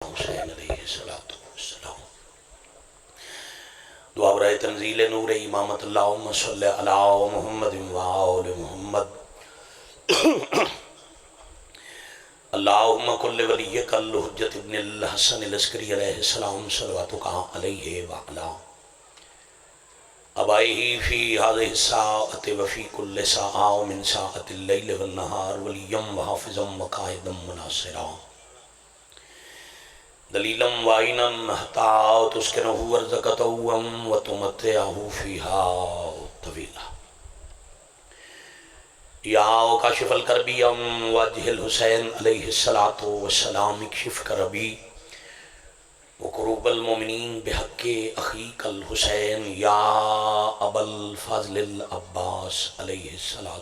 حسین علیہ السلام دعا برائے تنزیل نور امامت اللہم صلی علی محمد و آل محمد اللہم کل ولیک الحجت ابن الحسن العسکری علیہ السلام صلواتک علیہ وعلا ابائیہ فی هذه الساعة وفی کل ساعة من ساعة اللیل والنہار ولیم وحافظا وقائدا مناصرا دلیلم وائنن حتا تسکنہ ورزقتو وتمتعہ فیہا طویلا یا کاشف الکربی وجہ الحسین علیہ السلام اکشف کربی وقروب المومنین بحق اخیق الحسین یا ابا الفضل العباس علیہ السلام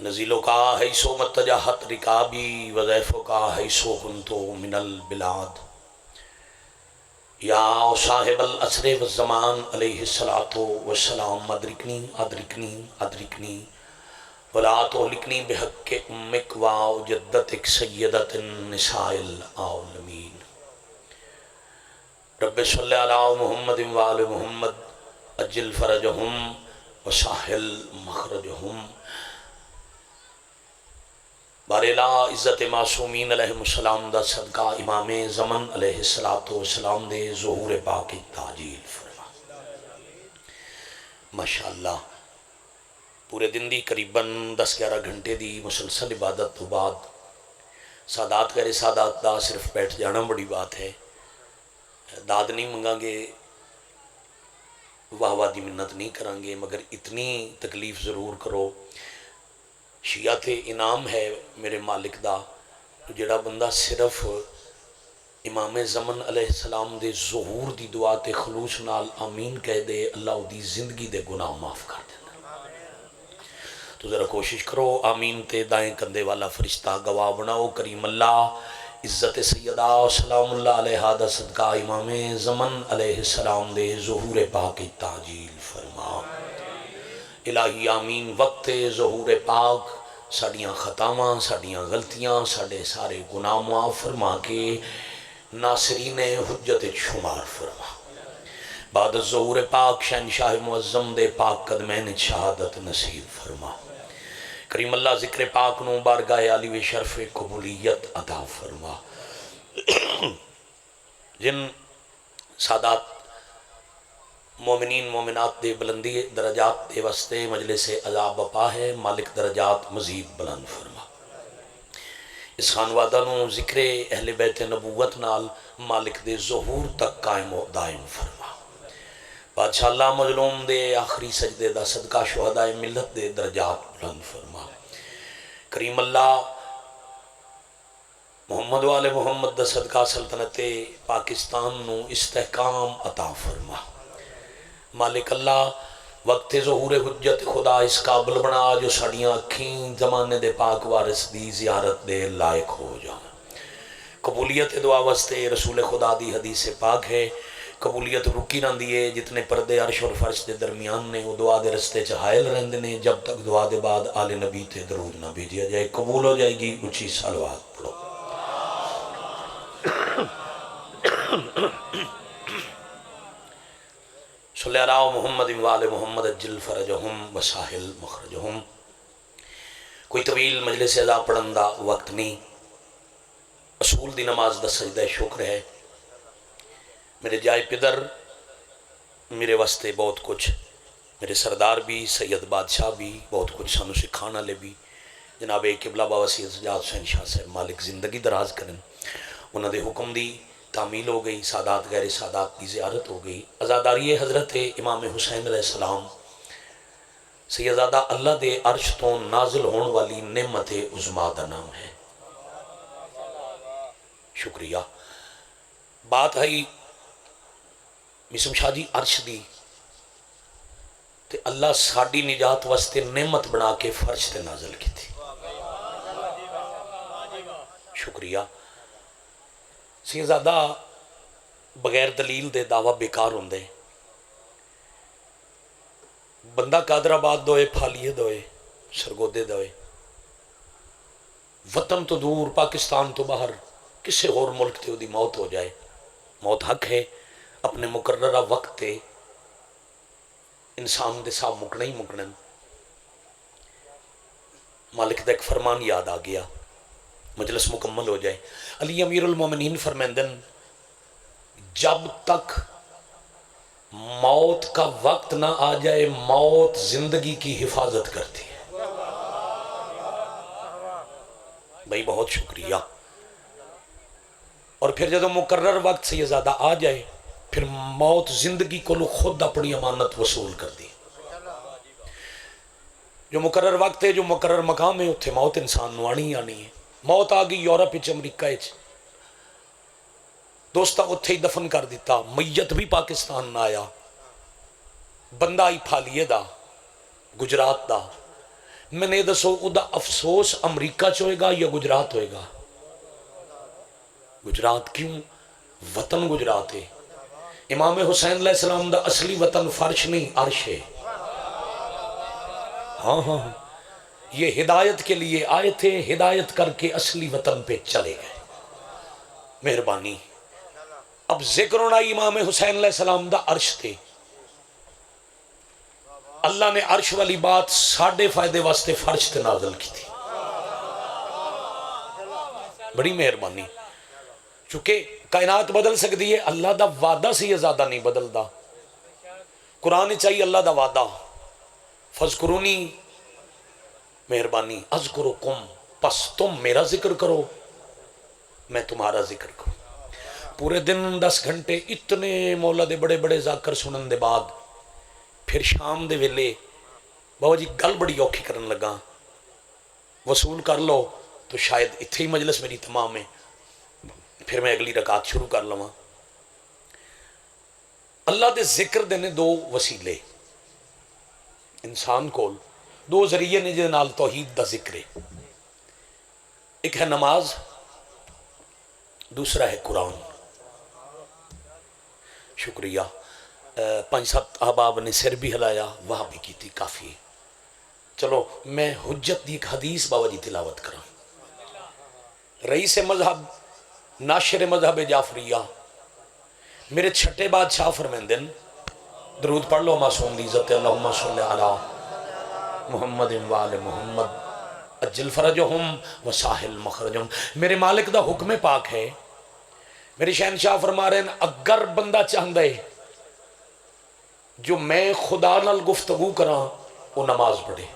نزیلوں کا حیثو متجاہت رکابی وضیفوں کا حیثو کنتو من البلاد یا صاحب العصر والزمان علیہ السلام ادرکنی ولا تہلکنی بحق امک و جدتک سیدت النساء العالمین رب صلی علی محمد و آل محمد اجل فرجہم وساحل مخرجہم بارلا عزت معصومین علیہ السلام دا صدقہ امام زمن علیہ السلام دے ظہور پاک تعجیل فرما ماشاءاللہ پورے دن دی قریباً 10-11 گھنٹے دی مسلسل عبادت تو بعد سادات غیر سادات دا صرف بیٹھ جانا بڑی بات ہے. داد نہیں منگا گے، واہ واہ دی منت نہیں کریں گے، مگر اتنی تکلیف ضرور کرو. شیعہ تے انعام ہے میرے مالک دا جڑا بندہ صرف امام زمن علیہ السلام دے ظہور دی دعا تے خلوص نال آمین کہہ دے، اللہ دی زندگی دے گناہ معاف کر دے. تو ذرا کوشش کرو آمین تے دائیں کندے والا فرشتہ گواہ بناؤ. کریم اللہ عزت سیدہ سلام اللہ علیہ دا صدقہ امام زمن علیہ السلام دے ظہور پاک تعجیل فرما. الہی آمین. وقت ظہور پاک ساڑیاں خطاواں، ساڑیاں غلطیاں، ساڑے سارے گناہ معاف فرما کے ناصرین حجت شمار فرما. بعد ظہور پاک شہنشاہ معظم دے پاک قدمین شہادت نصیب فرما. کریم اللہ ذکر پاک نو بارگاہ علی و شرف قبولیت عطا فرما. جن سادات مومنین مومنات دے بلندی درجات دے واسطے مجلس عذاب بپا ہے، مالک درجات مزید بلند فرما. اس خانوادہ نو ذکر اہل بیت نبوت نال مالک دے ظہور تک قائم و دائم فرما. بادشاہ اللہ مظلوم دے آخری سجدے دا صدقہ شہداء ملت دے درجات بلند فرما. کریم اللہ محمد والے محمد دا صدقہ سلطنت پاکستان نو استحکام عطا فرما. مالک اللہ وقت ظہور حجت خدا اس قابل بنا جو ساڑیاں اکھیں زمانے دے پاک وارث دی زیارت دے لائق ہو جائیں. قبولیت دعا واسطے رسول خدا دی حدیث پاک ہے، قبولیت رکی نہ دیے جتنے پردے عرش اور فرش دے درمیان نے وہ دعا دے رستے چہائل رہندے نے جب تک دعا دے بعد آل نبی تے درود نہ بھیجیا جائے. قبول ہو جائے گی. اونچی صلوات پڑھو. صلی اللہ محمد و آل محمد اجل فرجہم وساحل مخرجہم. کوئی طویل مجلس ادا پڑھن دا وقت نہیں. اصول دی نماز دا سجدہ شکر ہے. میرے جائے پدر میرے واسطے بہت کچھ، میرے سردار بھی سید بادشاہ بھی بہت کچھ سانو سکھانا لے بھی. جناب قبلہ بابا سید سجاد حسین شاہ صاحب مالک زندگی دراز کریں، انہوں دے حکم دی تعمیل ہو گئی، سادات غیر سادات کی زیارت ہو گئی. عزاداری حضرت امام حسین علیہ السلام سیدزادہ اللہ دے عرش تو نازل ہون والی نعمت عظمیٰ دا نام ہے. شکریہ. بات ہے مسلم شاہ جی عرش دی تے اللہ ساڑی نجات واسطے نعمت بنا کے فرش تے نازل کی تھی. شکریہ. سیدزادہ بغیر دلیل دے دعویٰ بیکار ہوندے. بندہ قادر آباد دوئے، پھالیے دوئے، سرگودے دوئے، وطن تو دور، پاکستان تو باہر، کسے اور ملک تے دی موت ہو جائے، موت حق ہے، اپنے مقررہ وقت تے انسان دے ساتھ مکنا ہی مکنا۔ مالک دا ایک فرمان یاد آ گیا، مجلس مکمل ہو جائے۔ علی امیر المومنین فرمائندن جب تک موت کا وقت نہ آ جائے موت زندگی کی حفاظت کرتی ہے۔ بھائی بہت شکریہ۔ اور پھر جب مقرر وقت سے یہ زیادہ آ جائے پھر موت زندگی کو خود اپنی امانت وصول کر دی۔ جو مقرر وقت ہے، جو مقرر مقام ہے، اتھے موت انسان نو آنی آنی ہے۔ موت آ گئی یورپ وچ، امریکہ وچ، دوستا اتھے ہی دفن کر دیتا، میت بھی پاکستان نہ آیا، بندہ ہی پھالیے دا گجرات دا۔ میں نے دسو او دا افسوس امریکہ چ ہوئے گا یا گجرات ہوئے گا؟ گجرات۔ کیوں؟ وطن گجرات ہے۔ امام حسین علیہ السلام دا اصلی وطن فرش نہیں عرش ہے۔ ہاں ہاں ہاں، یہ ہدایت کے لیے آئے تھے، ہدایت کر کے اصلی وطن پہ چلے گئے۔ مہربانی۔ اب ذکر ہونا امام حسین علیہ السلام دا عرش تھے، اللہ نے عرش والی بات ساڑھے فائدے واسطے فرش تے نازل کی تھی۔ بڑی مہربانی۔ چونکہ کائنات بدل سکتی ہے، اللہ دا وعدہ سے یہ زیادہ نہیں بدلدا۔ قرآن چاہیے اللہ دا وعدہ، فذکرونی، مہربانی، اذکرکم، پس تم میرا ذکر کرو میں تمہارا ذکر کروں۔ پورے دن 10 گھنٹے اتنے مولا دے بڑے بڑے ذاکر سنن دے بعد پھر شام دے ویلے بابا جی گل بڑی اوکھی کرن لگا، وصول کر لو تو شاید اتھے ہی مجلس میری تمام ہے، پھر میں اگلی رکعت شروع کر لواں۔ اللہ دے ذکر دینے دو وسیلے انسان کو، دو ذریعے نے جے نال توحید دا ذکر ہے، ایک ہے نماز، دوسرا ہے قرآن۔ شکریہ۔ 5-7 احباب نے سر بھی ہلایا، وہاں بھی کی تھی، کافی ہے۔ چلو میں حجت دی ایک حدیث بابا جی تلاوت کرا۔ رئیس مذہب، ناشر مذہب جعفریہ، میرے چھٹے بادشاہ فرمیندن درود پڑھ لو معصوم دی عزت، اللہم صلی علی محمد وآل محمد اجل فرجہم وساہل مخرجہم۔ میرے مالک دا حکم پاک ہے، میرے شہنشاہ فرما رہے ہیں اگر بندہ چاہندہ ہے جو میں خدا نال گفتگو کراں وہ نماز پڑھے،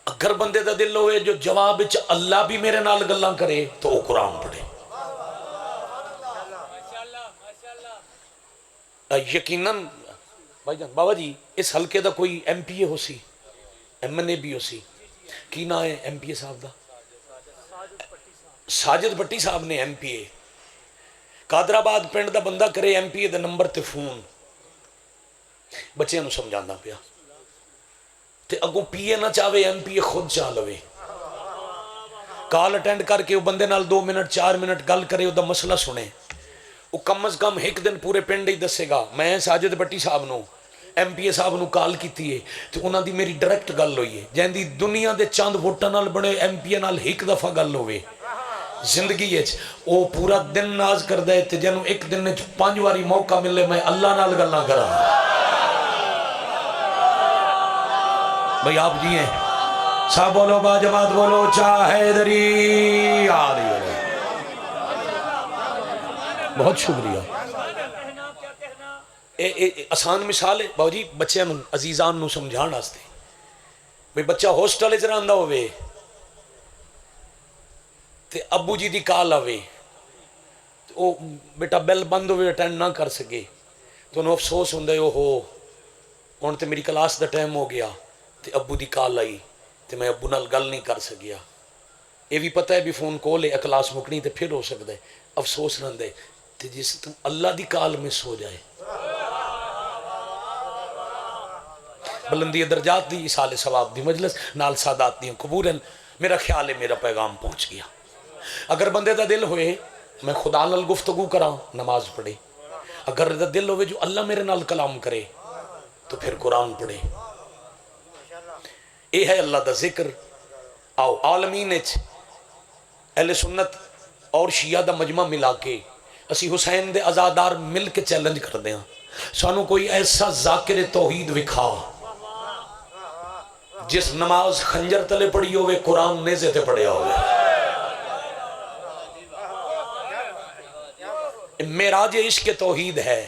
اگر بندے دا دل ہوئے جو جواب وچ اللہ بھی میرے نال گلاں کرے تو وہ قرآن پڑھے۔ یقیناً بھائی جان بابا جی اس حلقے دا کوئی ایم پی اے ہو سی، ایم این اے بھی ہو سی، کی نام ہے ایم پی اے صاحب دا؟ ساجد بٹی صاحب نے ایم پی اے، قادر آباد پنڈ دا بندہ کرے ایم پی اے دا نمبر تے فون، بچے نو سمجھانا پیا تے اگوں پی اے نہ چاہے ایم پی اے خود چاہ لوے، کال اٹینڈ کر کے وہ بندے نال 2 منٹ 4 منٹ گل کرے، وہ دا مسئلہ سنے، وہ کم از کم ایک دن پورے پنڈ ہی دسے گا میں ساجد بٹی صاحب نو ایم پی اے صاحب نو کال کیتی ہے تو انہاں دی میری ڈائریکٹ گل ہوئی ہے، جہاں دی دنیا دے چاند ووٹاں نال بنے ایم پی اے نال ایک دفعہ گل ہوئے زندگی ہے، وہ پورا دن ناز کر دے تے جنوں ایک دن نے 5 واری موقع ملے میں اللہ نال گلاں کراں۔ بھئی آپ جی ہیں سب بولو با جماعت بولو چاہے دری آلی علیہ۔ بہت شکریہ۔ آسان مثال ہے باو جی بچے نو عزیزان نو سمجھان آستے، بھئی بچہ ہوسٹل اچھ رہندہ ہوئے تے ابو جی دی کال آوے او بیٹا بیل بند ہوئے اٹینڈ نہ کر سکے تو انہوں افسوس ہوندے ہو ان تے میری کلاس دا ٹائم ہو گیا تے ابو دی کال آئی تے میں ابو نال گل نہیں کر سکیا، یہ بھی پتہ ہے بھی فون کول ہے کلاس مکنی تے پھر ہو سکتا ہے، افسوس رہندے تے جس تم اللہ دی کال مس ہو جائے۔ بلندی درجات دی اصال ثواب دی مجلس نال سادات دی قبول، میرا خیال ہے میرا پیغام پہنچ گیا۔ اگر بندے دا دل ہوئے میں خدا نال گفتگو کراں نماز پڑھے، اگر دا دل ہوئے جو اللہ میرے نال کلام کرے تو پھر قرآن پڑھے۔ یہ ہے اللہ دا ذکر. آؤ عالمین اہل سنت اور شیعہ دا مجمع ملا کے اسی حسین دے عزادار مل کے چیلنج کر دیں سانو کوئی ایسا ذاکر توحید وکھا جس نماز خنجر تلے پڑھی ہوئے قرآن نیزے تے پڑھیا ہوئے. معراج عشق توحید ہے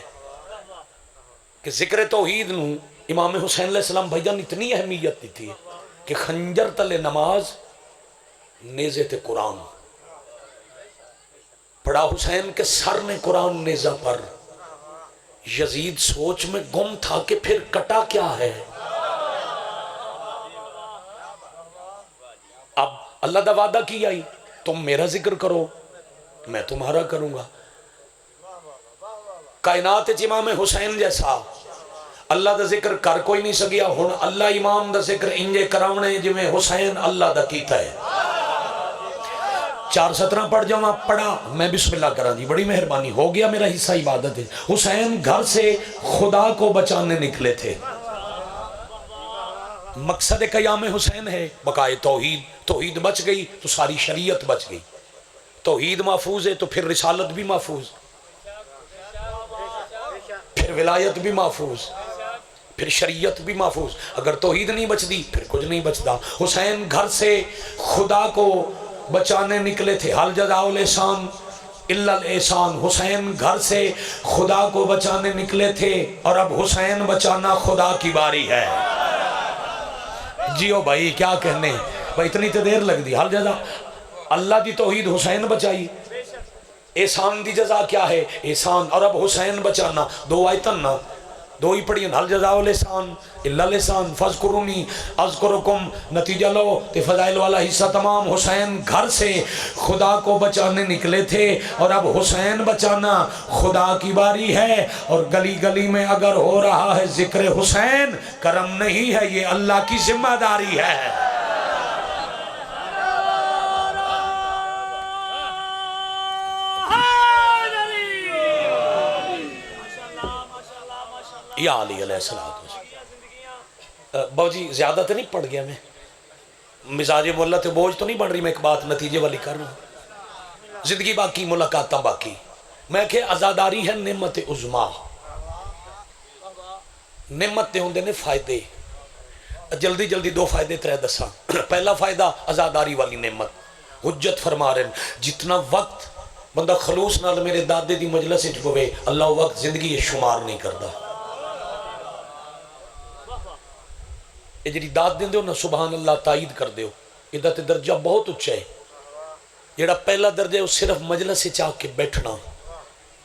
کہ ذکر توحید نو امام حسین علیہ السلام بھائی جان اتنی اہمیت دی تھی کہ خنجر تلے نماز نیزے تے قرآن پڑھا حسین کے سر نے قرآن نیزہ پر. یزید سوچ میں گم تھا کہ پھر کٹا کیا ہے. اب اللہ دا وعدہ کیا ہی تم میرا ذکر کرو میں تمہارا کروں گا. کائنات امام حسین جیسا اللہ دا ذکر کر کوئی نہیں سکیا. ہن اللہ امام دا ذکر انجے کراونے جو میں حسین اللہ دا کیتا ہے. 4:17 پڑھ جاؤں پڑھا میں بسم اللہ کرا دی بڑی مہربانی ہو گیا میرا حصہ عبادت ہے. حسین گھر سے خدا کو بچانے نکلے تھے. مقصد قیام حسین ہے بقائے توحید. توحید بچ گئی تو ساری شریعت بچ گئی. توحید محفوظ ہے تو پھر رسالت بھی محفوظ, پھر ولایت بھی محفوظ, پھر شریعت بھی محفوظ. اگر توحید نہیں بچتی پھر کچھ نہیں بچتا. حسین گھر سے خدا کو بچانے نکلے تھے. حل جزاء الاحسان الا الاحسان. حسین گھر سے خدا کو بچانے نکلے تھے اور اب حسین بچانا خدا کی باری ہے. جیو بھائی کیا کہنے بھائی اتنی تو دیر لگ دی. حل جزاء اللہ دی توحید حسین بچائی. احسان دی جزا کیا ہے احسان اور اب حسین بچانا. دو آیتن نا دو ہی پڑھی حل جزاء الاحسان الا الاحسان فاذکرونی اذکرکم. نتیجہ لو تے فضائل والا حصہ تمام. حسین گھر سے خدا کو بچانے نکلے تھے اور اب حسین بچانا خدا کی باری ہے. اور گلی گلی میں اگر ہو رہا ہے ذکر حسین کرم نہیں ہے یہ اللہ کی ذمہ داری ہے. یا علی علیہ السلام. باو جی زیادہ تو نہیں پڑھ گیا میں مزاج مولا تے بوجھ تو نہیں بن رہی. میں ایک بات نتیجے والی کر رہا ہوں. زندگی باقی ملاقاتاں باقی. میں کہ عزاداری ہے نعمت عظما. نعمت دے ہوندے نے فائدے. جلدی جلدی دو فائدے ترے دساں. پہلا فائدہ عزاداری والی نعمت. حجت فرما رہے جتنا وقت بندہ خلوص نال میرے دادے دی مجلس وچ پوے اللہ وقت زندگی شمار نہیں کردا. یہ جڑی داد دیں ہو نا سبحان اللہ تائید کر دیو. یہ تے درجہ بہت اچھا ہے. جڑا پہلا درجہ ہے وہ صرف مجلس سے چاہ کے بیٹھنا.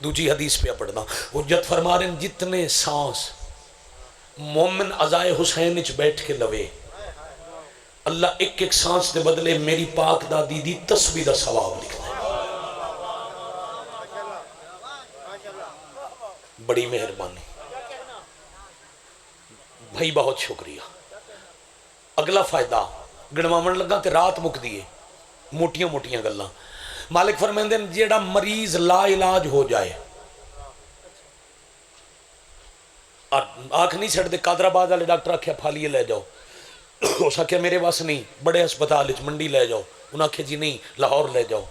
دوجی حدیث پہ پڑھنا. حجت فرما رہے ہیں جتنے سانس مومن عزائے حسین وچ بیٹھ کے لوے اللہ ایک ایک سانس دے بدلے میری پاک دادی دی تسبیح دا ثواب لکھتا ہے. بڑی مہربانی بھائی بہت شکریہ. اگلا فائدہ گنواون لگا تے رات مک دیئے موٹیاں موٹیاں گلاں. مالک فرمیندے جیڑا مریض لا علاج ہو جائے آنکھ نہیں چھڑ دے. قادر آباد والے ڈاکٹر آکھیا پھالیے لے جاؤ. ہو سکے میرے پاس نہیں بڑے ہسپتال منڈی لے جاؤ. انہاں آکھیا جی نہیں لاہور لے جاؤ.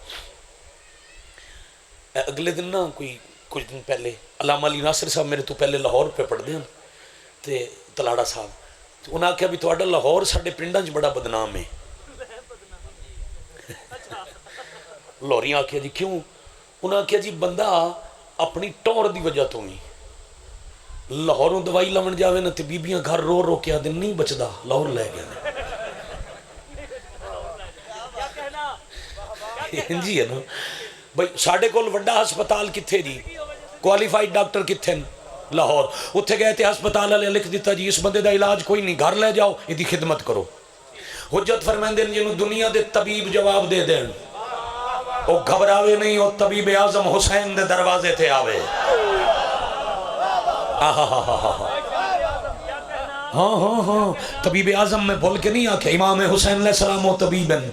اگلے دن نا کوئی کچھ دن پہلے علامہ علی ناصر صاحب میرے تو پہلے لاہور پہ پڑھ دیں تے تلاڑا صاحب انہاں کہا بھی تواڈا لاہور ساڈے پنڈاں وچ بڑا بدنام ہے. لاہوریاں آکھیا جی کیوں؟ انہاں کہا جی بندہ اپنی ٹور دی وجہ تو ہی لاہوروں دوائی لون جاوے نا تے بیبیاں گھر رو رو کے آدھے نہیں بچدا لاہور لے گئے. جی ہے نا بھائی ساڈے کول وڈا ہسپتال کتھے جی کوالیفائڈ ڈاکٹر کتھے لاہور. اتھے گئے تھے ہسپتال والے لکھ دیتا جی اس بندے دا علاج کوئی نہیں گھر لے جاؤ یہ دی خدمت کرو. حجت فرمائندے جنہوں دنیا دے طبیب جواب دے دین وہ گھبراوے نہیں وہ طبیب اعظم حسین دے دروازے تھے آوے. ہاں طبیب اعظم میں بول کے نہیں آکھے امام حسین علیہ السلام و طبیبن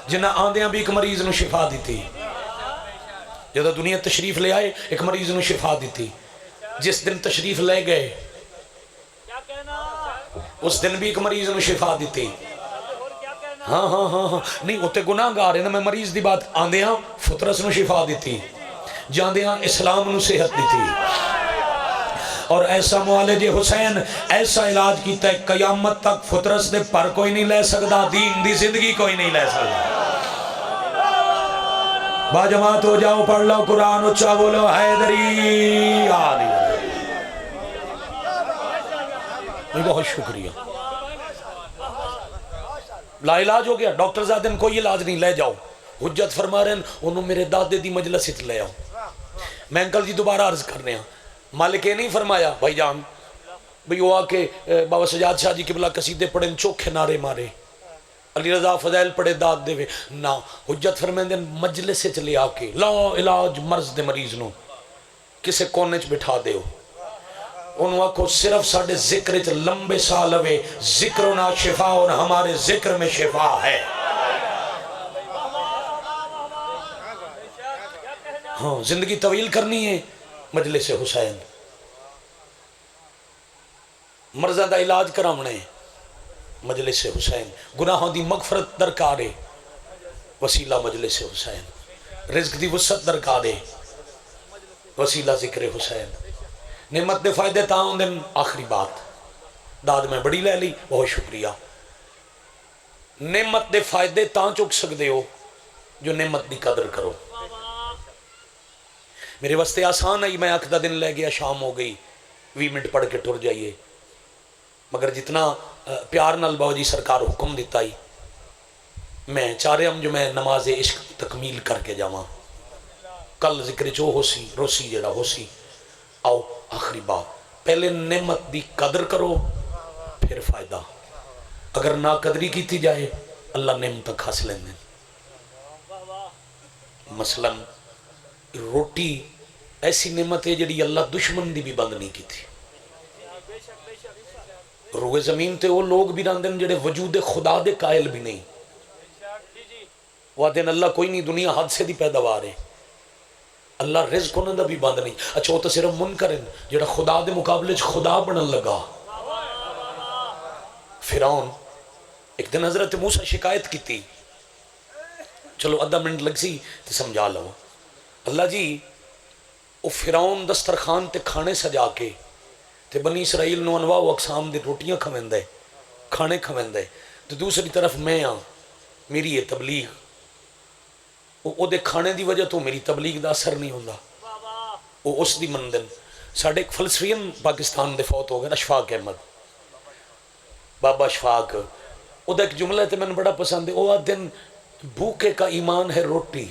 جنہ آندیاں بھی ایک مریض نو شفا دیتی. جدہ دنیا تشریف لے آئے ایک مریض نو شفا دیتی. جس دن تشریف لے گئے اس دن بھی ایک مریض نو شفا دیتی. ہاں ہاں ہاں ہاں نہیں اتنے گناہ گار ہے نا. میں مریض دی بات آندے ہاں فطرس نو شفا دیتی, جاندے ہاں اسلام نو صحت دیتی, اور ایسا معالج حسین ایسا علاج کیتا ہے قیامت تک فطرس دے پر کوئی نہیں لے سکتا, دین دی زندگی کوئی نہیں لے سکتا. با جماعت ہو جاؤ, پڑھ لو قرآن, اچھا بولو حیدری آلی. بہت شکریہ. لا علاج ہو گیا, ڈاکٹر زادن کوئی علاج نہیں, لے جاؤ. حجت فرما رہے ہیں انہوں میرے دادے دی مجلس سے لے آؤ. میں انکل جی دوبارہ عرض کرنے ہیں, مالک یہ نہیں فرمایا بھائی جان بھئی وہ آکے بابا سجاد شاہ جی قبلہ قصیدے پڑھیں چوکھے نعرے مارے, علی رضا فضائل پڑھے داد دے وے نا. حجت فرمائیں دیں مجلس سے چلے آکے لا علاج مرض دے مریض نو کسے کونے چ بٹھا دے ہو, انہوں کو صرف ساڑھے ذکر چ لمبے سال ہوئے, ذکرنا شفا اور ہمارے ذکر میں شفا ہے. ہاں زندگی طویل کرنی ہے, مجلس حسین مرضاں دا علاج کرامنے, مجلس حسین گناہوں دی مغفرت درکار ہے, وسیلہ مجلس حسین رزق دی وسعت درکار ہے, وسیلہ ذکر حسین. نعمت دے فائدے تاں ہوندے. آخری بات داد میں بڑی لے لی, بہت شکریہ. نعمت دے فائدے تاں چک سکتے ہو جو نعمت دی قدر کرو. میرے واسطے آسان ہے, میں آخدہ دن لے گیا, شام ہو گئی, 20 منٹ پڑھ کے ٹر جائیے, مگر جتنا پیار نال باو جی سرکار حکم دیتا ہی میں چاہ رہا ہوں جو میں نماز عشق تکمیل کر کے جاواں. کل ذکر چو ہو سی روسی جڑا ہو سی. آؤ آخری بات, پہلے نعمت دی قدر کرو پھر فائدہ. اگر نا قدری کیتی جائے اللہ نعمت تک حاصل لیں. مثلا روٹی ایسی نعمت ہے جڑی اللہ دشمن دی بھی بند نہیں کی تھی. روئے زمین تے وہ لوگ بھی راندن جڑے وجود خدا دے قائل بھی نہیں, وہ دن اللہ کوئی نہیں, دنیا حادثے دی پیداوار ہے, اللہ رزق انہوں دا بھی بند نہیں. اچھا وہ تو صرف منکر ہیں جڑا خدا دے مقابلے خدا بنن لگا. فرعون ایک دن حضرت موسیٰ شکایت کی تھی, چلو آدھا منٹ لگ سی تے سمجھا لو. اللہ جی وہ فرعون دسترخوان تے کھانے سجا کے تے بنی اسرائیل نو انواع و اقسام دی روٹیاں کھویندا ہے, کھانے کھویندا ہے, تو دوسری طرف میں ہاں میری یہ تبلیغ, وہ دے کھانے دی وجہ تو میری تبلیغ دا اثر نہیں ہوندا, وہ اس دی مندن. ساڑھے ایک فلسفین پاکستان دے فوت ہو گئے اشفاق احمد, بابا اشفاق, وہ دا ایک جملہ تے میں نے بڑا پسند ہے, وہ دن بھوکے کا ایمان ہے روٹی,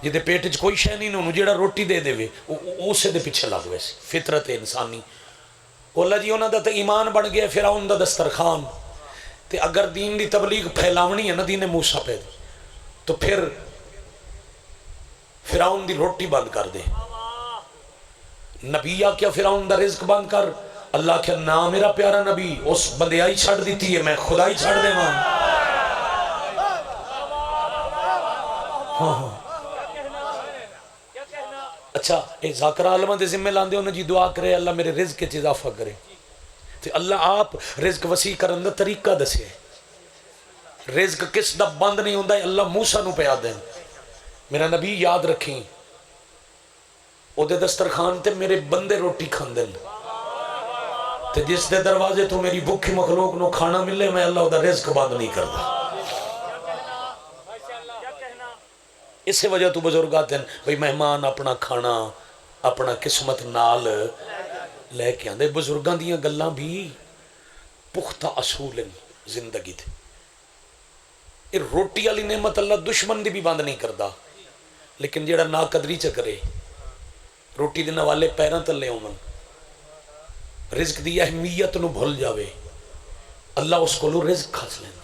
جدے پیٹ چ کوئی شے نہیں نو جیڑا روٹی دے دے وے اسے دے پیچھے لگ وے سی, فطرت انسانی. اللہ جی انہاں دا تے ایمان بن گیا فرعون دا دسترخوان, تے اگر دین دی تبلیغ پھیلاونی ہے نا دین موسیٰ پہ, تو پھر فرعون دی روٹی بند کر دے. نبی کیا فرعون دا رزق بند کر, اللہ کیا نا میرا پیارا نبی اس بندیائی چھڑ دیتی ہے, میں خدائی چھڑ دے ماں. ہاں اچھا اے ذاکرہ عالمہ دے ذمہ لاندے انہوں جی دعا کرے اللہ میرے رزق کے اضافہ کرے, تو اللہ آپ رزق وسیع کرن دا طریقہ دسے. رزق کس دا بند نہیں ہوندہ ہے, اللہ موسیٰ نو پہ آدھیں. میرا نبی یاد رکھیں او دے دسترخوان تے میرے بندے روٹی کھاندن, تے جس دے دروازے تو میری بھوکی مخلوق نو کھانا ملے میں اللہ دا رزق بند نہیں کردا. اس سے وجہ تو بزرگ آتے ہیں بھئی مہمان اپنا کھانا اپنا قسمت نال لے کے آندے. بزرگاں دیاں گلاں بھی پختہ اصول ہیں زندگی تھے. یہ روٹی والی نعمت اللہ دشمن دی بھی بند نہیں کردا, لیکن جیڑا نا قدری چ کرے روٹی دے نوالے پیراں تلے ہومن, رزق دی اہمیت نو بھول جاوے, اللہ اس کو لو رزق کھاس لینا.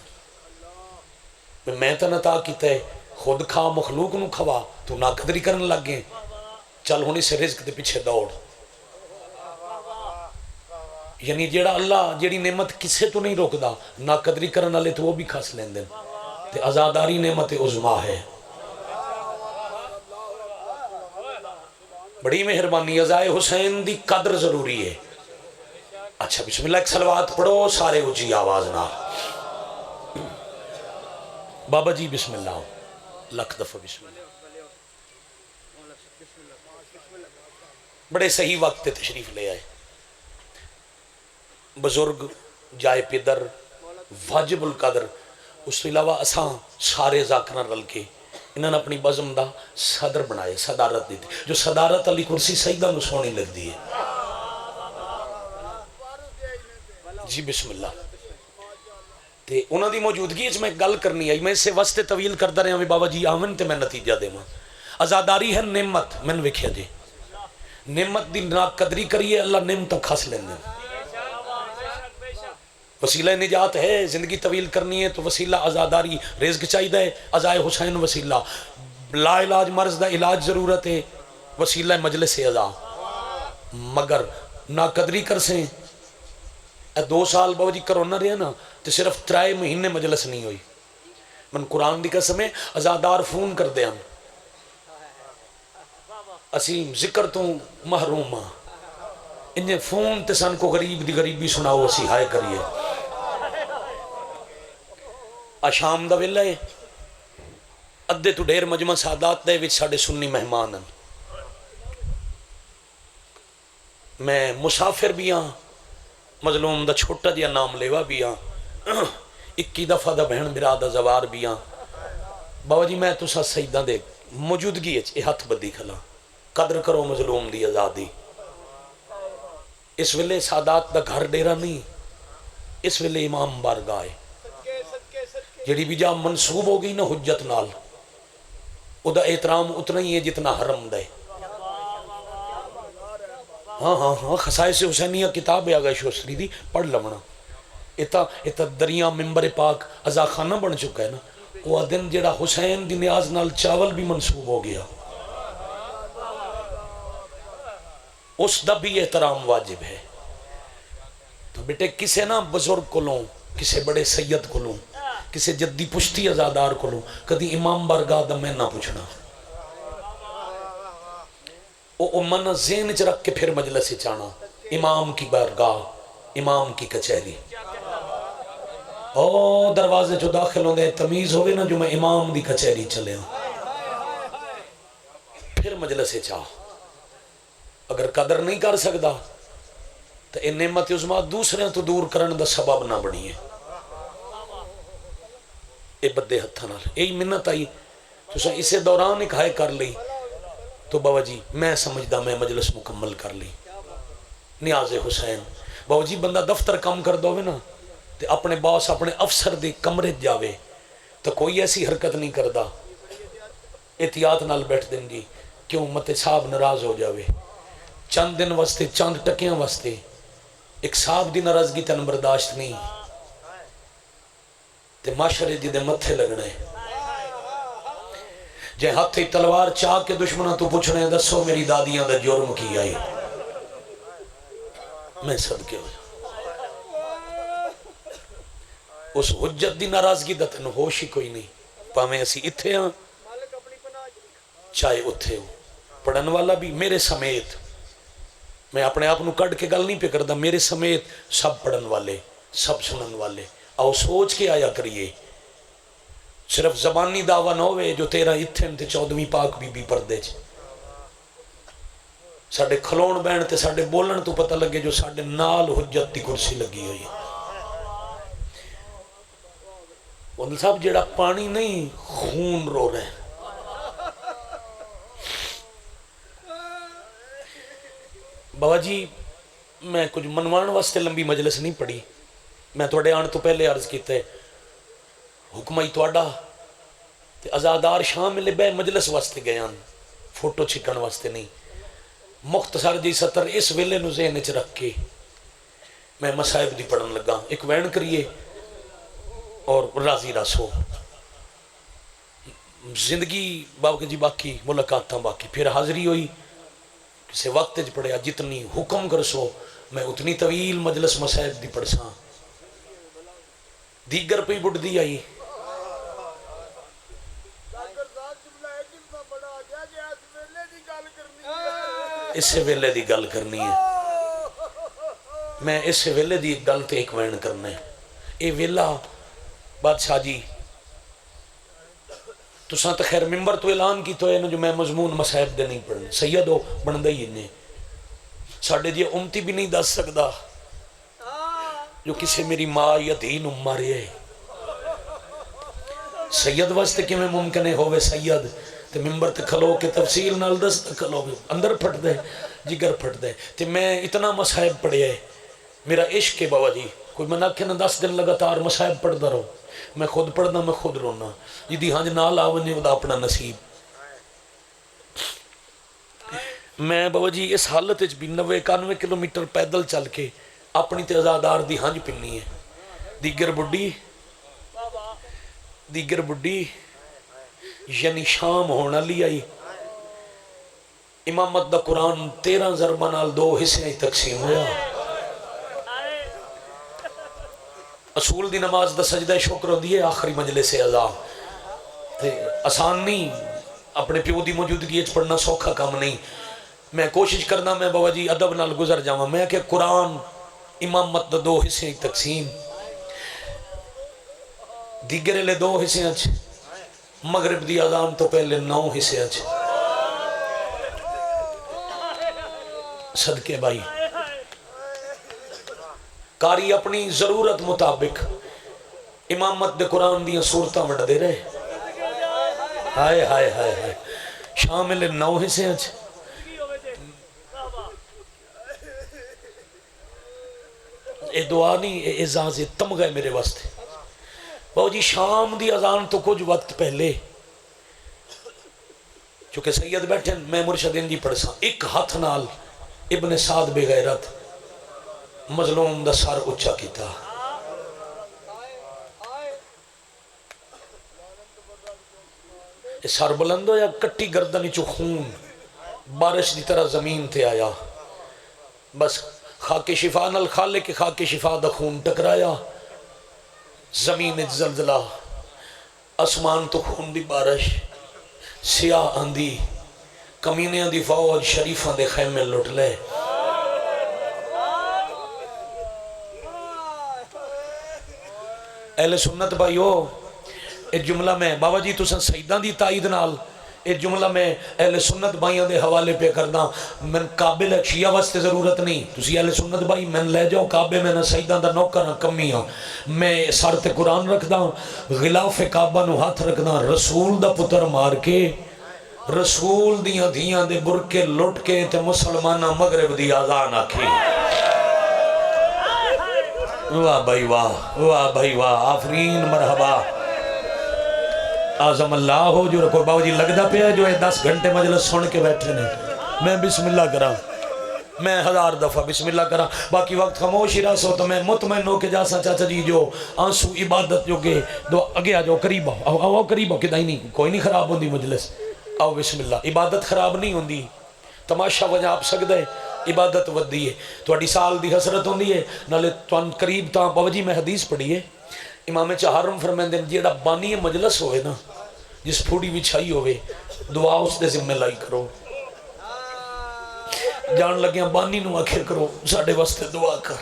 میں تو نتا کیتا ہے خود کھا مخلوق نو کھوا, تو نا قدری کرن لگ گئے, چل ہونی سے رزق دے پیچھے دوڑ. یعنی جیڑا اللہ جیڑی نعمت کسے تو نہیں روکدا, نا قدری کرن والے تو وہ بھی کھاس لین دیں. تے آزاداری نعمت عظما ہے. بڑی مہربانی, عزائے حسین دی قدر ضروری ہے. اچھا بسم اللہ ایک صلوات پڑھو سارے اونچی آواز نہ. بابا جی بسم اللہ لکھ دفعہ بسم اللہ. بڑے صحیح وقت تے تشریف لے آئے. بزرگ جائے پدر واجب القدر. اس کے علاوہ اساں سارے ذاکران رل کے انہوں نے اپنی بزم دا صدر بنائے صدارت دیتی. جو صدارت علی کرسی سیدہ نو سونی لگ دی ہے. جی بسم اللہ. تے انہوں دی موجودگی میں گل کرنی آئی. میں اسے واسطے طویل کرتا رہا ہوں بابا جی آمن تے میں نتیجہ دے ماں. ازاداری ہے نعمت. میں نے ویکھیا جی نعمت دی نا قدری کریے اللہ نعمت کھس لیندے. وسیلہ نجات ہے. زندگی طویل کرنی ہے تو وسیلہ ازاداری رزق چاہیے. ازائے حسین وسیلہ. لا علاج مرض دا علاج ضرورت ہے. وسیلہ مجلس ازا. مگر نا قدری کر سیں 2 سال بابا جی کرونا رہا نا تو صرف 3 مہینے مجلس نہیں ہوئی. من قرآن دی قسم ہے ازادار فون کر دے ہم اسی ذکر تو محروم ہاں. انہیں فون تے سن کو غریب دی غریبی سناؤ اسی ہائے کریے. شام دا ویلا ہے ادھے تو ڈھیر مجمع سادات دے وچ ساڈے سنی مہمان ہیں. میں مسافر بھی ہاں مظلوم دا چھوٹا جیا نام لیوا بھی ہاں 21 دفعہ دا بہن برا دا زوار بھی ہاں. بابا جی میں تسا سیداں دے موجودگی اے ہاتھ بدی کھلا. قدر کرو مظلوم دی آزادی. اس ویلے سادات دا گھر ڈیرا نہیں. اس ویلے امام بارگاہ جڑی بھی جا منسوب ہو گئی نا حجت نال او دا احترام اتنا ہی ہے جتنا حرم دے. ہاں ہاں ہاں خصائص حسینیہ کتاب ہے آگا شوستری دی پڑھ لونا. اتا دریا ممبر پاک ازا خانہ بن چکا ہے نا. وہ دن جڑا حسین دی نیاز نال چاول بھی منسوب ہو گیا. اس دا بھی احترام واجب ہے. تو بیٹے کسے نا بزرگ کو لوں کسے بڑے سید کو لوں کسے جدی پشتی ازادار کو لوں کدی امام بارگاہ دا میں نہ پوچھنا. او من ذہن چ رکھ کے پھر مجلس سے چانا امام کی بارگاہ امام کی کچہری. او دروازے جو داخل ہوں دے تمیز ہوئے نا جو میں امام دی کچہری چلے ہوں پھر مجلس سے چاہ. اگر قدر نہیں کر سکتا تو اے نعمت عظما دوسرے تو دور کرن دا سبب نہ بنی ہے. اے بدے ہتھاں نال یہی منت آئی تو اسے دوران ایک ہائے کر لی تو بابا جی میں سمجھدا میں مجلس مکمل کر لی. نیاز حسین بابا جی بندہ دفتر کام کر دو نا تے اپنے باس اپنے افسر دے کمرے جاوے تو کوئی ایسی حرکت نہیں کردا احتیاط نال بیٹھ دیں گی کیوں مت صاحب ناراض ہو جاوے. چند دن واسطے چند ٹکیاں واسطے ایک صاحب دی ناراضگی تن برداشت نہیں تے معاشرے دی دے متھے لگنا ہے. جے ہاتھی تلوار چاہ کے دشمنہ تو پوچھنے دسو میری دادیاں دا جرم کی آئی میں صدقے ہو اس حجت دی ناراضگی دا تن ہوش ہی کوئی نہیں. پاویں اسی اتھے ہاں چاہے اتھے ہو. پڑھن والا بھی میرے سمیت میں اپنے آپ نو کڑ کے گل نہیں پہ کردا میرے سمیت سب پڑھن والے سب سنن والے آؤ سوچ کے آیا کریے. صرف زبانی دعویٰ نہ ہوئے جو 13 اتھن تے 14ویں پاک بی بی پردے چ ساڑھے کھلون بین تے ساڑھے بولن تو پتہ لگے جو ساڑھے نال حجت دی کرسی لگی ہوئی. ان صاحب جیڑا پانی نہیں خون رو رہے ہیں. بابا جی میں کچھ منوان واسطے لمبی مجلس نہیں پڑھی. میں توڑے آن تو پہلے عرض کیتے حکمہ ہی توڑا تے ازادار شامل بے مجلس واسطے گئے آن فوٹو چھکن واسطے نہیں. مختصر جی سطر اس ویلے نو ذہن وچ رکھ کے میں مصائب دی پڑھن لگا. ایک وین کریے اور راضی رسو زندگی بابا جی باقی ملاقاتاں باقی پھر حاضری ہوئی کسے وقت جی پڑھیا جتنی حکم کرسو میں اتنی طویل مجلس مصائب دی پڑھ ساں. دیگر پہ بڑھ دی آئی اسے ویلے دی گل کرنی ہے. میں اس ویلے دی ایک گل تے ایک وین کرنا ہے. یہ ویلا بادشاہ جی تساں تو خیر ممبر تو اعلان کی تو ہے جو میں مضمون مصائب دے نہیں پڑھنے سید ہو بندا ہی انہیں ساڈے جی امتی بھی نہیں دس سکدا جو کسی میری ماں یا دھی نو مارے ہے. سید واسطے کیویں ممکن ہے ہووے سید تے ممبر تے کھلو کے تفصیل نال دس کھلو گے اندر پھٹ دے جگر پھٹ دے. تے میں اتنا مصائب پڑھیا ہے میرا عشق ہے بابا جی. کوئی میں آکھے نا 10 دن لگاتار مصائب پڑھدا رہو میں خود پڑھنا میں خود رونا جدی ہنج نال آونے دا اپنا نصیب. میں بابا جی اس حالت بھی 90-91 کلومیٹر پیدل چل کے اپنی تے ازادار دی ہنج پنی ہے. دیگر بڈی یعنی شام ہونا لی آئی امامت دا قرآن 13 ضربہ نال 2 حصے تقسیم ہوا. اصول دی نماز دا سجدہ شکر ہوندی ہے آخری مجلس عزا آسان نہیں اپنے پیو دی موجودگی پڑھنا سوکھا کام نہیں. میں کوشش کرنا میں بابا جی ادب نال گزر جاواں. میں کہ قرآن امامت دا 2 حصے تقسیم دیگر لے 2 حصے مغرب دی اذان تو پہلے 9 حصے صدقے بھائی کاری اپنی ضرورت مطابق امامت دے قرآن دیاں صورتاں وڈ دے رہے. ہائے ہائے ہائے ہائے شامل 9 حصے اے دعا نہیں اے اعزاز تمغہ میرے واسطے. بہو جی شام دی اذان تو کچھ وقت پہلے چونکہ سید بیٹھے میں مرشدین جی پڑھسا ایک ہاتھ نال ابن سعد بے غیرت مظلوم دا سر اچھا کیتا. سر بلند ہو یا کٹی گردن چو خون بارش دی طرح زمین تے آیا بس خاک شفا نال خالق کے خاک شفا دا خون ٹکرایا زمین زلزلہ اسمان تو خون دی بارش سیاہ آندھی کمینیاں دی فوج شریفاں دے خیمے لٹ لے. اہل سنت بھائیو ایک جملہ میں بابا جی تساں سیدان دی تائید نال ایک جملہ میں اہل سنت بھائیوں دے حوالے پہ کرنا من قابل شیعہ واسطے ضرورت نہیں تسی اہل سنت بھائی میں لے جاؤ کعبے میں نہ سیدان دا نوکر نہ کمی ہاں میں سر تے قرآن رکھ دا غلاف کعبہ نو ہاتھ رکھنا رسول دا پتر مار کے رسول دیاں دھیاں دے برکے لٹ کے تے مسلمانہ مغرب دی آزان آکھی. واہ بھائی واہ آفرین مرحبا آزم اللہ ہو جو رکھو. باو جی لگ دا پہ ہے جو 10 گھنٹے مجلس سن کے بیٹھے نے میں بسم اللہ کرا میں 1000 دفعہ بسم اللہ کرا باقی وقت خاموش ہی رہا سو تو میں مطمئن ہو کے جاسا چاچا جی جو آنسو عبادت جو کہ دو اگے آ جاؤ قریب آؤ قریب آؤ کہ نہیں کوئی نہیں خراب ہوندی مجلس آؤ بسم اللہ. عبادت خراب نہیں ہوندی تماشا وجہ آپ سکتا ہے عبادت ودی ہے تو سال دی حسرت ہوندی ہے نالے تو قریب تا بابا جی میں حدیث پڑھی ہے امام چہارم فرمائیں دیں جیڑا بانی مجلس ہوئے نا جس پھوڑی بچھائی ہوئے دعا اس دے ذمہ لائی کرو جان لگیاں بانی نو آخر کرو ساڑھے واسطے دعا کر.